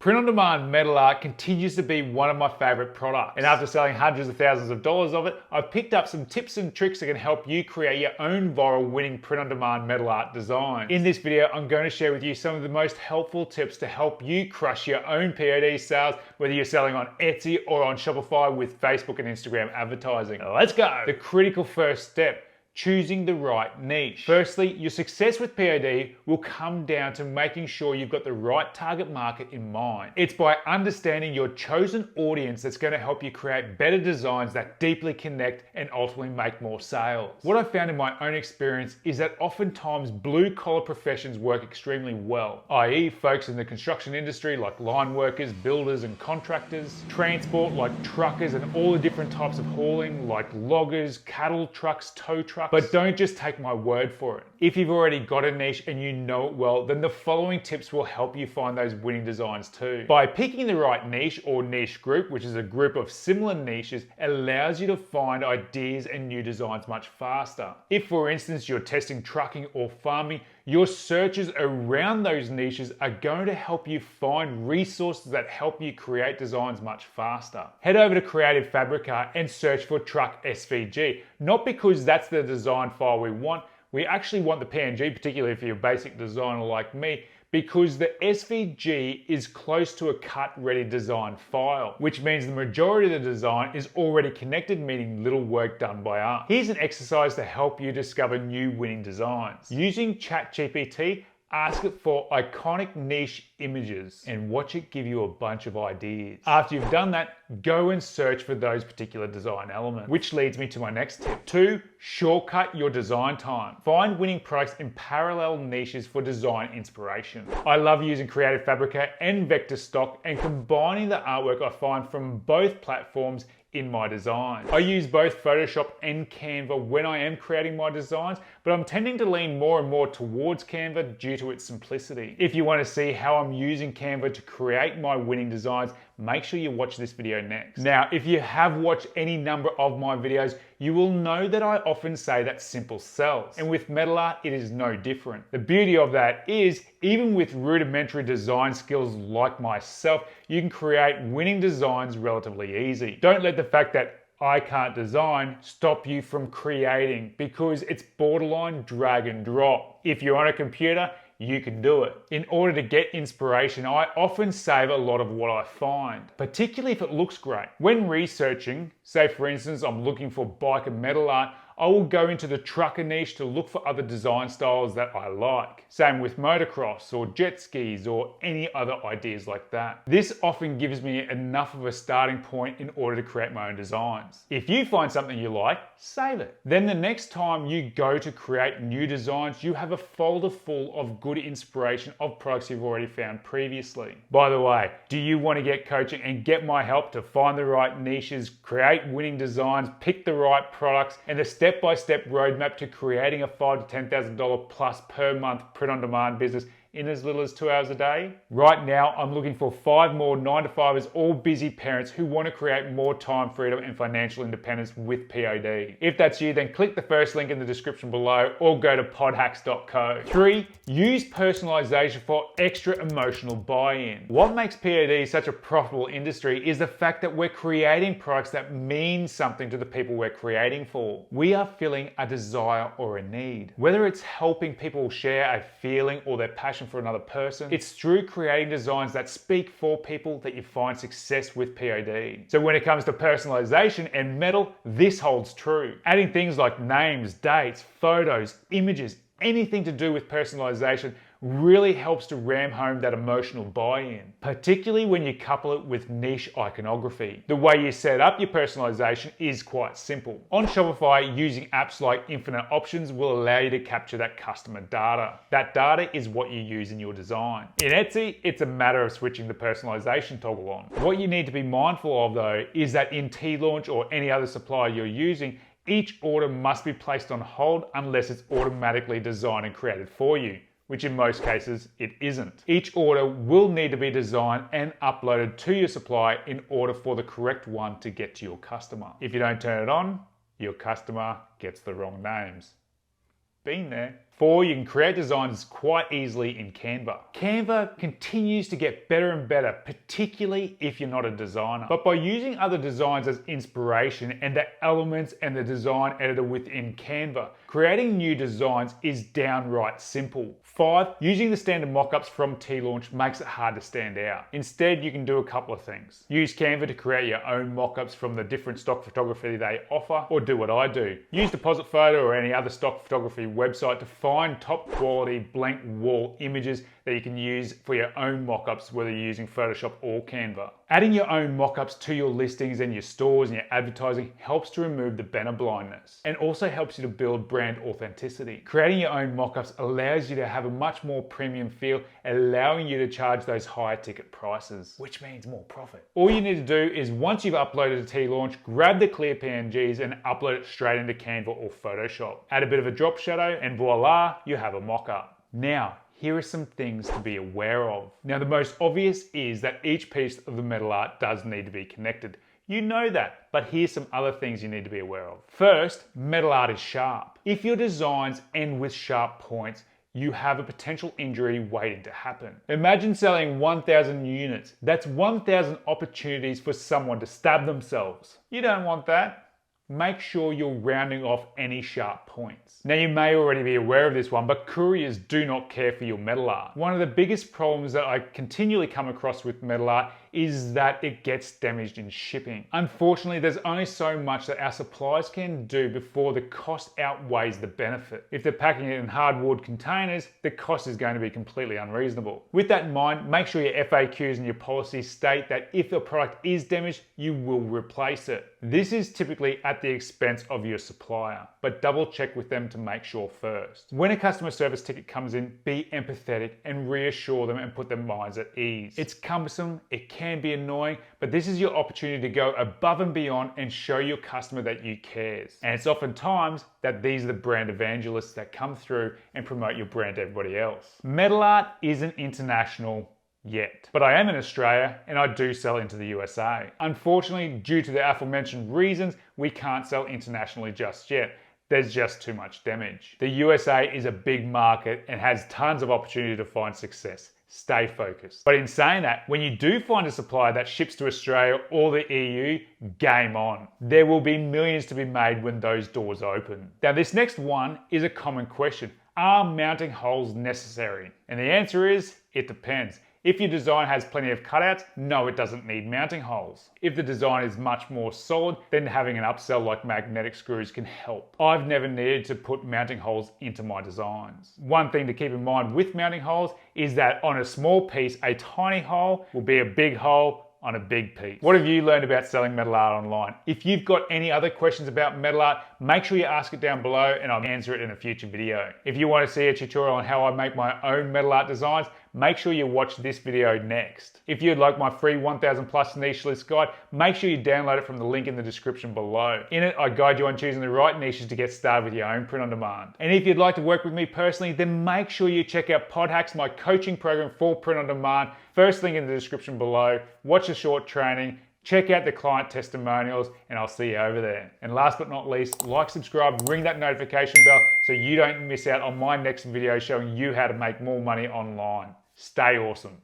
Print-on-demand metal art continues to be one of my favorite products. And after selling hundreds of thousands of dollars of it, I've picked up some tips and tricks that can help you create your own viral winning print-on-demand metal art design. In this video, I'm going to share with you some of the most helpful tips to help you crush your own POD sales, whether you're selling on Etsy or on Shopify with Facebook and Instagram advertising. Let's go! The critical first step: choosing the right niche. Firstly, your success with POD will come down to making sure you've got the right target market in mind. It's by understanding your chosen audience that's going to help you create better designs that deeply connect and ultimately make more sales. What I've found in my own experience is that oftentimes blue-collar professions work extremely well, i.e. folks in the construction industry like line workers, builders and contractors, transport like truckers and all the different types of hauling like loggers, cattle trucks, tow trucks. But don't just take my word for it. If you've already got a niche and you know it well, then the following tips will help you find those winning designs too. By picking the right niche or niche group, which is a group of similar niches, allows you to find ideas and new designs much faster. If, for instance, you're testing trucking or farming, your searches around those niches are going to help you find resources that help you create designs much faster. Head over to Creative Fabrica and search for truck SVG, not because that's the design file we want. We actually want the PNG, particularly for your basic designer like me, because the SVG is close to a cut-ready design file, which means the majority of the design is already connected, meaning little work done by us. Here's an exercise to help you discover new winning designs. Using ChatGPT, ask it for iconic niche images and watch it give you a bunch of ideas. After you've done that, go and search for those particular design elements, which leads me to my next tip. 2, shortcut your design time. Find winning products in parallel niches for design inspiration. I love using Creative Fabrica and Vectorstock and combining the artwork I find from both platforms in my designs. I use both Photoshop and Canva when I am creating my designs, but I'm tending to lean more and more towards Canva due to its simplicity. If you want to see how I'm using Canva to create my winning designs, make sure you watch this video next. Now, if you have watched any number of my videos, you will know that I often say that simple sells. And with metal art, it is no different. The beauty of that is, even with rudimentary design skills like myself, you can create winning designs relatively easy. Don't let the fact that I can't design stop you from creating, because it's borderline drag and drop. If you're on a computer, you can do it. In order to get inspiration, I often save a lot of what I find, particularly if it looks great. When researching, say for instance, I'm looking for bike and metal art, I will go into the trucker niche to look for other design styles that I like. Same with motocross or jet skis or any other ideas like that. This often gives me enough of a starting point in order to create my own designs. If you find something you like, save it. Then the next time you go to create new designs, you have a folder full of good inspiration of products you've already found previously. By the way, do you want to get coaching and get my help to find the right niches, create winning designs, pick the right products, and the step-by-step roadmap to creating a $5,000 to $10,000 plus per month print-on-demand business in as little as 2 hours a day? Right now, I'm looking for 5 more 9-to-5ers, all busy parents who want to create more time freedom and financial independence with POD. If that's you, then click the first link in the description below or go to podhacks.co. 3, use personalization for extra emotional buy-in. What makes POD such a profitable industry is the fact that we're creating products that mean something to the people we're creating for. We are filling a desire or a need. Whether it's helping people share a feeling or their passion for another person, it's through creating designs that speak for people that you find success with POD. So when it comes to personalization and metal, this holds true. Adding things like names, dates, photos, images, anything to do with personalization really helps to ram home that emotional buy-in, particularly when you couple it with niche iconography. The way you set up your personalization is quite simple. On Shopify, using apps like Infinite Options will allow you to capture that customer data. That data is what you use in your design. In Etsy, it's a matter of switching the personalization toggle on. What you need to be mindful of though is that in T-Launch or any other supplier you're using, each order must be placed on hold unless it's automatically designed and created for you, which in most cases it isn't. Each order will need to be designed and uploaded to your supplier in order for the correct one to get to your customer. If you don't turn it on, your customer gets the wrong names. Been there. 4, you can create designs quite easily in Canva. Canva continues to get better and better, particularly if you're not a designer. But by using other designs as inspiration and the elements and the design editor within Canva, creating new designs is downright simple. 5, using the standard mockups from T-Launch makes it hard to stand out. Instead, you can do a couple of things. Use Canva to create your own mockups from the different stock photography they offer, or do what I do. Use Depositphoto or any other stock photography website to find top quality blank wall images that you can use for your own mockups, whether you're using Photoshop or Canva. Adding your own mockups to your listings and your stores and your advertising helps to remove the banner blindness and also helps you to build brand authenticity. Creating your own mockups allows you to have a much more premium feel, allowing you to charge those higher ticket prices, which means more profit. All you need to do is, once you've uploaded to T-Launch, grab the clear PNGs and upload it straight into Canva or Photoshop. Add a bit of a drop shadow and voila, you have a mockup. Now, here are some things to be aware of. Now, the most obvious is that each piece of the metal art does need to be connected. You know that, but here's some other things you need to be aware of. First, metal art is sharp. If your designs end with sharp points, you have a potential injury waiting to happen. Imagine selling 1,000 units. That's 1,000 opportunities for someone to stab themselves. You don't want that. Make sure you're rounding off any sharp points. Now, you may already be aware of this one, but couriers do not care for your metal art. One of the biggest problems that I continually come across with metal art is that it gets damaged in shipping. Unfortunately, there's only so much that our suppliers can do before the cost outweighs the benefit. If they're packing it in hardwood containers, the cost is going to be completely unreasonable. With that in mind, make sure your FAQs and your policies state that if the product is damaged, you will replace it. This is typically at the expense of your supplier, but double check with them to make sure first. When a customer service ticket comes in, be empathetic and reassure them and put their minds at ease. It's cumbersome, it can be annoying, but this is your opportunity to go above and beyond and show your customer that you cares. And it's oftentimes that these are the brand evangelists that come through and promote your brand to everybody else. Metal art isn't international yet, but I am in Australia and I do sell into the USA. Unfortunately, due to the aforementioned reasons, we can't sell internationally just yet. There's just too much damage. The USA is a big market and has tons of opportunity to find success. Stay focused. But in saying that, when you do find a supplier that ships to Australia or the EU, game on. There will be millions to be made when those doors open. Now, this next one is a common question. Are mounting holes necessary? And the answer is, it depends. If your design has plenty of cutouts, no, it doesn't need mounting holes. If the design is much more solid, then having an upsell like magnetic screws can help. I've never needed to put mounting holes into my designs. One thing to keep in mind with mounting holes is that on a small piece, a tiny hole will be a big hole on a big piece. What have you learned about selling metal art online? If you've got any other questions about metal art, make sure you ask it down below and I'll answer it in a future video. If you want to see a tutorial on how I make my own metal art designs, make sure you watch this video next. If you'd like my free 1000 plus niche list guide, make sure you download it from the link in the description below. In it, I guide you on choosing the right niches to get started with your own print on demand. And if you'd like to work with me personally, then make sure you check out Pod Hacks, my coaching program for print on demand. First link in the description below. Watch a short training, check out the client testimonials, and I'll see you over there. And last but not least, like, subscribe, ring that notification bell so you don't miss out on my next video showing you how to make more money online. Stay awesome.